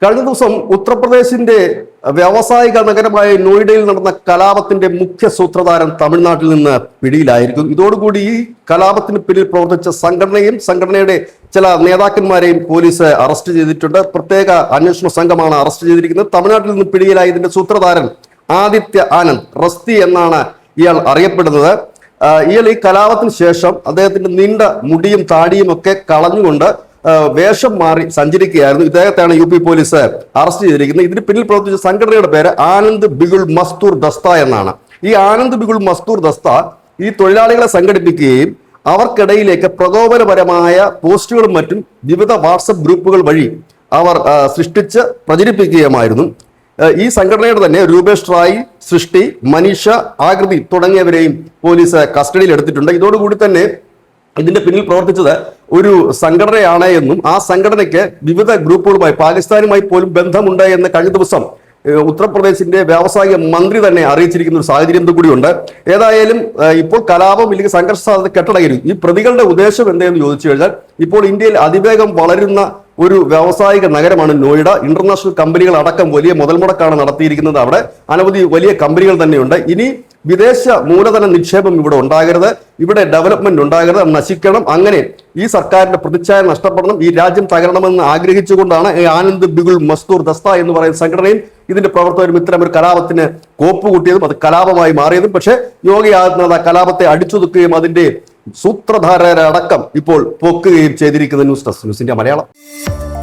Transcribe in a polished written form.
കഴിഞ്ഞ ദിവസം ഉത്തർപ്രദേശിന്റെ വ്യാവസായിക നഗരമായ നോയിഡയിൽ നടന്ന കലാപത്തിന്റെ മുഖ്യ സൂത്രധാരൻ തമിഴ്നാട്ടിൽ നിന്ന് പിടിയിലായിരിക്കും. ഇതോടുകൂടി ഈ കലാപത്തിന് പിന്നിൽ പ്രവർത്തിച്ച സംഘടനയുടെ ചില നേതാക്കന്മാരെയും പോലീസ് അറസ്റ്റ് ചെയ്തിട്ടുണ്ട്. പ്രത്യേക അന്വേഷണ സംഘമാണ് അറസ്റ്റ് ചെയ്തിരിക്കുന്നത്. തമിഴ്നാട്ടിൽ നിന്ന് പിടിയിലായ ഇതിന്റെ സൂത്രധാരൻ ആദിത്യ ആനന്ദ് റസ്തി എന്നാണ് ഇയാൾ അറിയപ്പെടുന്നത്. ഇയാൾ ഈ കലാപത്തിന് ശേഷം അദ്ദേഹത്തിന്റെ നീണ്ട മുടിയും താടിയും ഒക്കെ കളഞ്ഞുകൊണ്ട് വേഷം മാറി സഞ്ചരിക്കുകയായിരുന്നു. ഇദ്ദേഹത്തെയാണ് UP പോലീസ് അറസ്റ്റ് ചെയ്തിരിക്കുന്നത്. ഇതിന് പിന്നിൽ പ്രവർത്തിച്ച സംഘടനയുടെ പേര് ആനന്ദ് ബിഗുൾ മസ്തൂർ ദസ്ത എന്നാണ്. ഈ ആനന്ദ് ബിഗുൾ മസ്തൂർ ദസ്ത ഈ തൊഴിലാളികളെ സംഘടിപ്പിക്കുകയും അവർക്കിടയിലേക്ക് പ്രകോപനപരമായ പോസ്റ്റുകളും മറ്റും വിവിധ വാട്സപ്പ് ഗ്രൂപ്പുകൾ വഴി അവർ സൃഷ്ടിച്ച് പ്രചരിപ്പിക്കുകയുമായിരുന്നു. ഈ സംഘടനയുടെ തന്നെ രൂപേഷ് റായ്, സൃഷ്ടി, മനീഷ, ആകൃതി തുടങ്ങിയവരെയും പോലീസ് കസ്റ്റഡിയിൽ എടുത്തിട്ടുണ്ട്. ഇതോടുകൂടി തന്നെ ഇതിന്റെ പിന്നിൽ പ്രവർത്തിച്ചത് ഒരു സംഘടനയാണ് എന്നും ആ സംഘടനയ്ക്ക് വിവിധ ഗ്രൂപ്പുകളുമായി പാകിസ്ഥാനുമായി പോലും ബന്ധമുണ്ട് എന്ന് കഴിഞ്ഞ ദിവസം ഉത്തർപ്രദേശിന്റെ വ്യാവസായിക മന്ത്രി തന്നെ അറിയിച്ചിരിക്കുന്ന ഒരു സാഹചര്യം കൂടിയുണ്ട്. ഏതായാലും ഇപ്പോൾ കലാപം ഇല്ലെങ്കിൽ സംഘർഷ സാധ്യത കെട്ടടങ്ങി. ഈ പ്രതികളുടെ ഉദ്ദേശം എന്തെന്ന് ചോദിച്ചു കഴിഞ്ഞാൽ, ഇപ്പോൾ ഇന്ത്യയിൽ അതിവേഗം വളരുന്ന ഒരു വ്യാവസായിക നഗരമാണ് നോയിഡ. ഇന്റർനാഷണൽ കമ്പനികൾ അടക്കം വലിയ മുതൽ മുടക്കാണ് നടത്തിയിരിക്കുന്നത്. അവിടെ അനവധി വലിയ കമ്പനികൾ തന്നെയുണ്ട്. ഇനി വിദേശ മൂലധന നിക്ഷേപം ഇവിടെ ഉണ്ടാകരുത്, ഇവിടെ ഡെവലപ്മെന്റ് ഉണ്ടാകരുത്, നശിക്കണം. അങ്ങനെ ഈ സർക്കാരിന്റെ പ്രതിച്ഛായ നഷ്ടപ്പെടണം, ഈ രാജ്യം തകരണമെന്ന് ആഗ്രഹിച്ചുകൊണ്ടാണ് ആനന്ദ് ബിഗുൾ മസ്തൂർ ദസ്ത എന്ന് പറയുന്ന സംഘടനയും ഇതിന്റെ പ്രവർത്തകരും ഇത്തരം ഒരു കലാപത്തിന് കോപ്പുകൂട്ടിയതും അത് കലാപമായി മാറിയതും. പക്ഷേ യോഗി ആദിത്യനാഥ് ആ കലാപത്തെ അടിച്ചൊതുക്കുകയും അതിന്റെ സൂത്രധാരരടക്കം ഇപ്പോൾ പൊക്കുകയും ചെയ്തിരിക്കുന്ന news desk news India Malayalam.